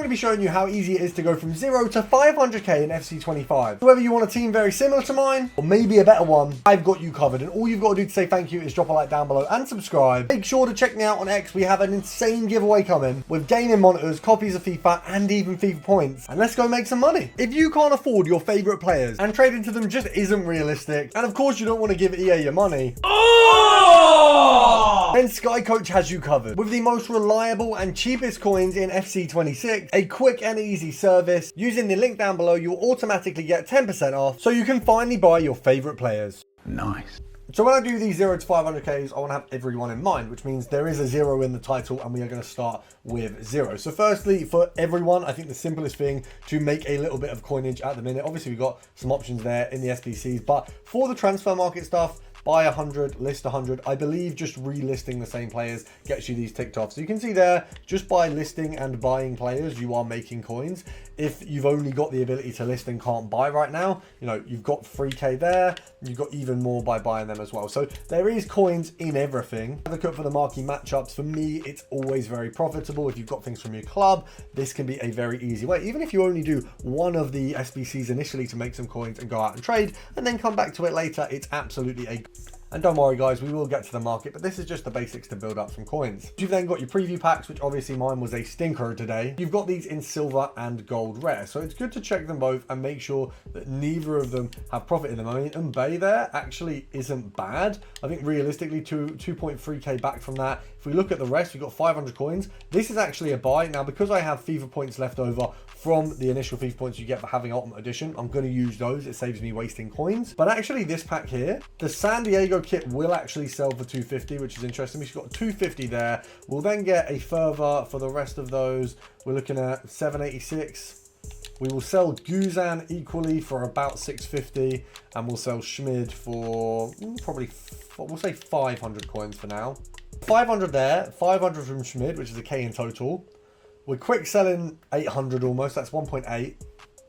to be showing you how easy it is to go from 0 to 500k in FC25. Whether you want a team very similar to mine, or maybe a better one, I've got you covered. And all you've got to do to say thank you is drop a like down below and subscribe. Make sure to check me out on X. We have an insane giveaway coming with gaming monitors, copies of FIFA, and even FIFA points. And let's go make some money. If you can't afford your favorite players and trading to them just isn't realistic, and of course you don't want to give EA your money, then Sky Coach has you covered with the most reliable and cheapest coins in FC26, a quick and easy service. Using the link down below, you'll automatically get 10% off, so you can finally buy your favorite players. Nice. So when I do these 0 to 500Ks, I want to have everyone in mind, which means there is a 0 in the title, and we are going to start with 0. So firstly, for everyone, I think the simplest thing to make a little bit of coinage at the minute, obviously we've got some options there in the SBCs, but for the transfer market stuff, buy 100, list 100. I believe just relisting the same players gets you these ticked off. So you can see there, just by listing and buying players, you are making coins. If you've only got the ability to list and can't buy right now, you know, you've got 3k there. You've got even more by buying them as well. So there is coins in everything. Have a look for the marquee matchups. For me, it's always very profitable. If you've got things from your club, this can be a very easy way. Even if you only do one of the SBCs initially to make some coins and go out and trade, and then come back to it later, it's absolutely a... And don't worry guys, we will get to the market, but this is just the basics to build up some coins. You've then got your preview packs, which obviously mine was a stinker today. You've got these in silver and gold rare, so it's good to check them both and make sure that neither of them have profit in them. I mean, Mbappe there actually isn't bad. I think realistically 2.3k back from that. If we look at the rest, we've got 500 coins. This is actually a buy. Now, because I have FIFA points left over from the initial FIFA points you get for having Ultimate Edition, I'm going to use those. It saves me wasting coins. But actually this pack here, the San Diego kit will actually sell for 250, which is interesting. We've got 250 there. We'll then get a further for the rest of those. We're looking at 786. We will sell Guzan equally for about 650, and we'll sell Schmid for probably, we'll say 500 coins for now. 500 there, 500 from Schmid, which is a K in total. We're quick selling 800 almost, that's 1.8.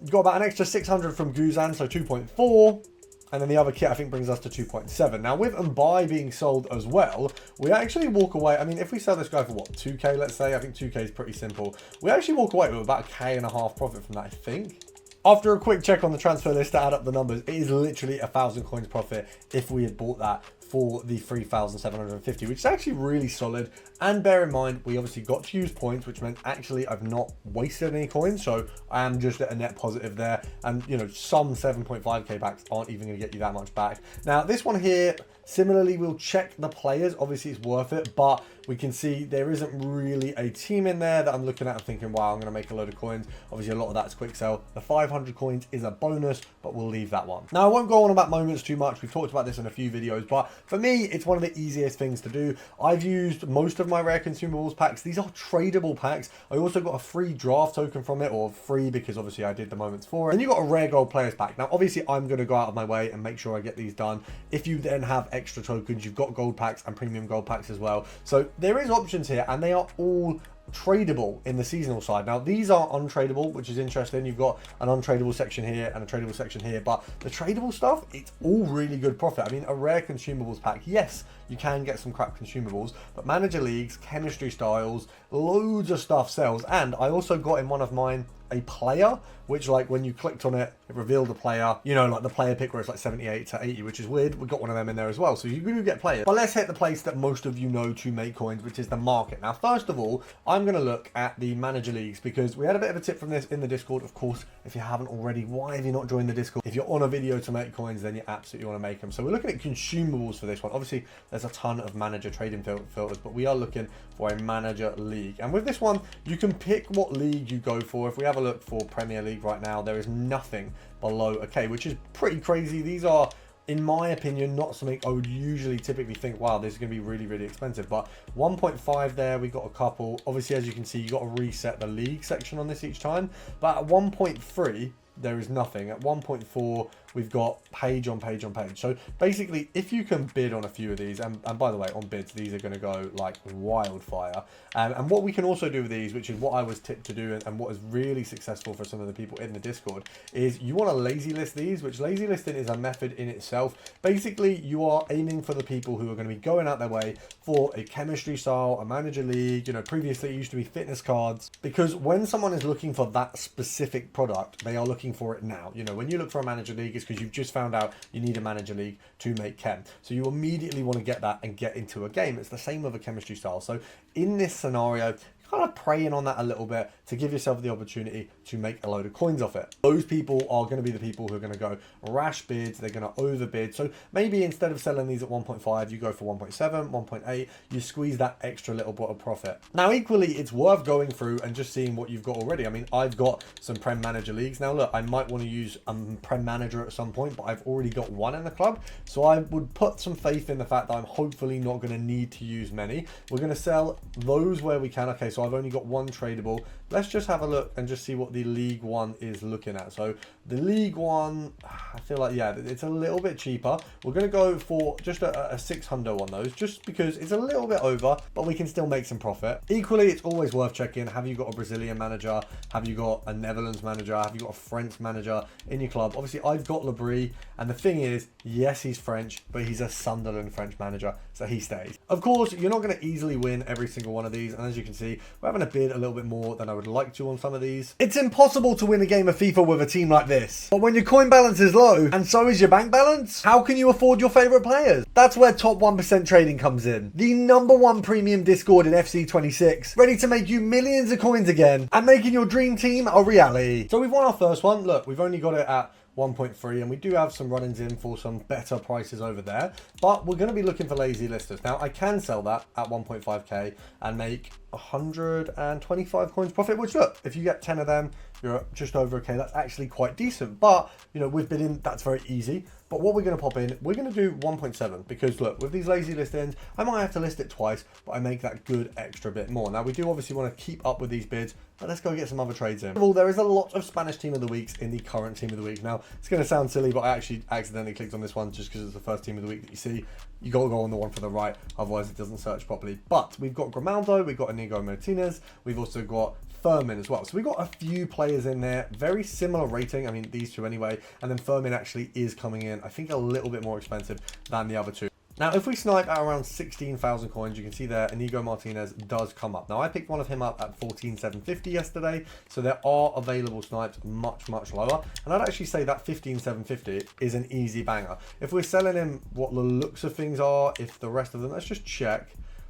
You've got about an extra 600 from Guzan, so 2.4. And then the other kit, I think, brings us to 2.7. Now, with Mbappe being sold as well, we actually walk away. I mean, if we sell this guy for what, 2k, let's say, I think 2k is pretty simple. We actually walk away with about 1.5k profit from that, I think. After a quick check on the transfer list to add up the numbers, it is literally 1,000 coins profit if we had bought that for the 3,750, which is actually really solid. And bear in mind, we obviously got to use points, which meant actually I've not wasted any coins, so I am just at a net positive there. And you know, some 7.5k backs aren't even going to get you that much back. Now this one here, similarly, we'll check the players. Obviously it's worth it, but we can see there isn't really a team in there that I'm looking at and thinking, wow, I'm going to make a load of coins. Obviously a lot of that's quick sell. The 500 coins is a bonus, but we'll leave that one. Now I won't go on about moments too much. We've talked about this in a few videos, but for me, it's one of the easiest things to do. I've used most of my rare consumables packs. These are tradable packs. I also got a free draft token from it, or free because obviously I did the moments for it. And you got a rare gold players pack. Now, obviously I'm going to go out of my way and make sure I get these done. If you then have extra tokens, you've got gold packs and premium gold packs as well. So there is options here, and they are all tradable in the seasonal side. Now these are untradable, which is interesting. You've got an untradable section here and a tradable section here, but the tradable stuff, it's all really good profit. I mean, a rare consumables pack, yes, you can get some crap consumables, but manager leagues, chemistry styles, loads of stuff sells. And I also got in one of mine a player, which like when you clicked on it, it revealed the player, you know, like the player pick where it's like 78 to 80, which is weird. We got one of them in there as well, so you do get players. But let's hit the place that most of you know to make coins, which is the market. Now first of all, I'm going to look at the manager leagues, because we had a bit of a tip from this in the Discord. Of course, if you haven't already, why have you not joined the Discord? If you're on a video to make coins, then you absolutely want to make them. So we're looking at consumables for this one. Obviously there's a ton of manager trading filters, but we are looking for a manager league. And with this one, you can pick what league you go for. If we have a look for Premier League right now, there is nothing below a K, which is pretty crazy. These are, in my opinion, not something I would usually typically think, wow, this is going to be really, really expensive. But 1.5 there, we got a couple. Obviously, as you can see, you got to reset the league section on this each time. But at 1.3, there is nothing. At 1.4, we've got page on page on page. So basically, if you can bid on a few of these, and by the way, on bids, these are going to go like wildfire. And what we can also do with these, which is what I was tipped to do, and what is really successful for some of the people in the Discord, is you want to lazy list these, which lazy listing is a method in itself. Basically, you are aiming for the people who are going to be going out their way for a chemistry style, a manager league. You know, previously it used to be fitness cards, because when someone is looking for that specific product, they are looking for it now. You know, when you look for a manager league, it's because you've just found out you need a manager league to make chem. So you immediately want to get that and get into a game. It's the same with a chemistry style. So in this scenario, kind of preying on that a little bit to give yourself the opportunity to make a load of coins off it. Those people are going to be the people who are going to go rash bids. They're going to overbid. So maybe instead of selling these at 1.5, you go for 1.7, 1.8. You squeeze that extra little bit of profit. Now, equally, it's worth going through and just seeing what you've got already. I mean, I've got some Prem Manager leagues. Now, look, I might want to use a Prem Manager at some point, but I've already got one in the club. So I would put some faith in the fact that I'm hopefully not going to need to use many. We're going to sell those where we can. Okay, so I've only got one tradable. Let's just have a look and just see what the League One is looking at. So the League One, I feel like, yeah, it's a little bit cheaper. We're going to go for just a 600 on those, just because it's a little bit over, but we can still make some profit. Equally, it's always worth checking. Have you got a Brazilian manager? Have you got a Netherlands manager? Have you got a French manager in your club? Obviously, I've got Labrie, and the thing is, yes, he's French, but he's a Sunderland French manager, so he stays. Of course, you're not going to easily win every single one of these, and as you can see, we're having a bid a little bit more than I would like to on some of these. It's impossible to win a game of FIFA with a team like this. But when your coin balance is low, and so is your bank balance, how can you afford your favorite players? That's where Top 1% Trading comes in. The #1 premium Discord in FC26, ready to make you millions of coins again, and making your dream team a reality. So we've won our first one. Look, we've only got it at 1.3, and we do have some run-ins in for some better prices over there, but we're going to be looking for lazy listers. Now, I can sell that at 1.5k and make 125 coins profit, which, look, if you get 10 of them, you're just over a k. That's actually quite decent, but, you know, with bidding, that's very easy. But what we're going to pop in, we're going to do 1.7, because look, with these lazy listings, I might have to list it twice, but I make that good extra bit more. Now, we do obviously want to keep up with these bids, but let's go get some other trades in. First of all, there is a lot of Spanish Team of the Weeks in the current Team of the Week. Now, it's going to sound silly, but I actually accidentally clicked on this one just because it's the first Team of the Week that you see. You got to go on the one for the right, otherwise it doesn't search properly. But we've got Grimaldo, we've got Inigo Martinez, we've also got Furman as well. So we've got a few players in there, very similar rating. I mean, these two anyway. And then Furman actually is coming in, I think, a little bit more expensive than the other two. Now, if we snipe at around 16,000 coins, you can see there Inigo Martinez does come up. Now, I picked one of him up at 14,750 yesterday, so there are available snipes much, much lower. And I'd actually say that 15,750 is an easy banger. If we're selling him what the looks of things are, if the rest of them, let's just check.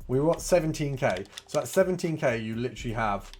We were at 17k. So at 17k, you literally have...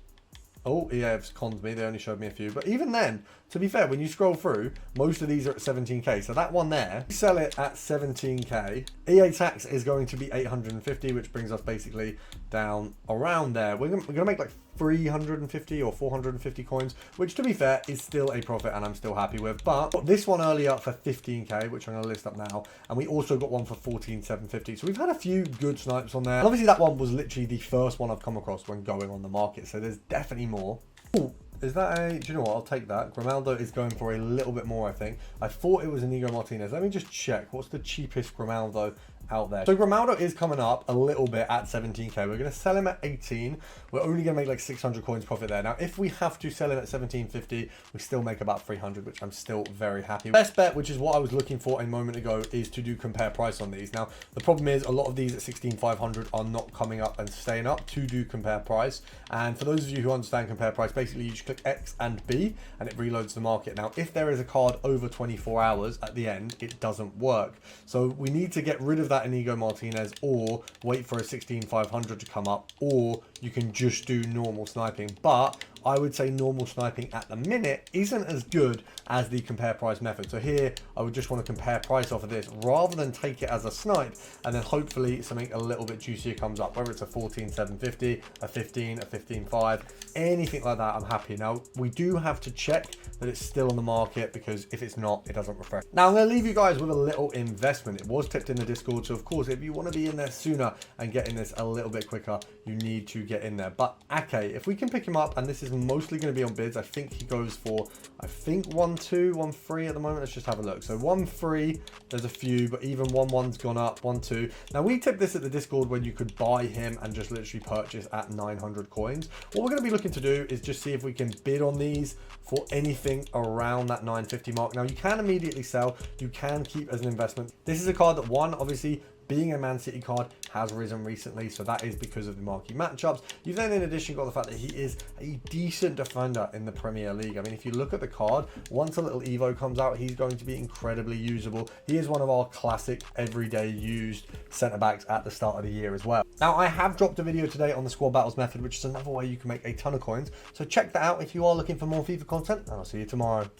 Oh, EA's conned me. They only showed me a few. But even then, to be fair, when you scroll through, most of these are at 17k. So that one there, we sell it at 17k. EA tax is going to be 850, which brings us basically down around there. We're going to make like 350 or 450 coins, which to be fair is still a profit and I'm still happy with. But got this one earlier for 15k, which I'm going to list up now, and we also got one for 14,750. So we've had a few good snipes on there, and obviously that one was literally the first one I've come across when going on the market, so there's definitely more. Ooh, is that a... Do you know what? I'll take that. Grimaldo is going for a little bit more, I think. I thought it was Inigo Martinez. Let me just check. What's the cheapest Grimaldo out there? So Grimaldo is coming up a little bit at 17k. We're going to sell him at 18. We're only going to make like 600 coins profit there. Now, if we have to sell him at 1750, we still make about 300, which I'm still very happy with. Best bet, which is what I was looking for a moment ago, is to do compare price on these. Now, the problem is a lot of these at 16,500 are not coming up and staying up to do compare price. And for those of you who understand compare price, basically you just click X and B and it reloads the market. Now, if there is a card over 24 hours at the end, it doesn't work. So we need to get rid of that Inigo Martinez, or wait for a 16,500 to come up, or you can just do normal sniping. But I would say normal sniping at the minute isn't as good as the compare price method. So here, I would just want to compare price off of this rather than take it as a snipe, and then hopefully something a little bit juicier comes up, whether it's a 14,750, a 15, a 15.5, anything like that, I'm happy. Now, we do have to check that it's still on the market, because if it's not, it doesn't refresh. Now, I'm going to leave you guys with a little investment. It was tipped in the Discord, so of course, if you want to be in there sooner and getting this a little bit quicker, you need to get in there. But Ake, if we can pick him up, and this is mostly going to be on bids. I think he goes for, I think 1-2, 1-3 at the moment. Let's just have a look. So 1-3, there's a few, but even 1-1's gone up, 1-2. Now we tipped this at the Discord when you could buy him and just literally purchase at 900 coins. What we're going to be looking to do is just see if we can bid on these for anything around that 950 mark. Now you can immediately sell, you can keep as an investment. This is a card that, one, obviously being a Man City card, has risen recently, so that is because of the marquee matchups. You've then in addition got the fact that he is a decent defender in the Premier League. I mean, if you look at the card, once a little Evo comes out, he's going to be incredibly usable. He is one of our classic everyday used centre backs at the start of the year as well. Now I have dropped a video today on the squad battles method, which is another way you can make a ton of coins, so check that out if you are looking for more FIFA content, and I'll see you tomorrow.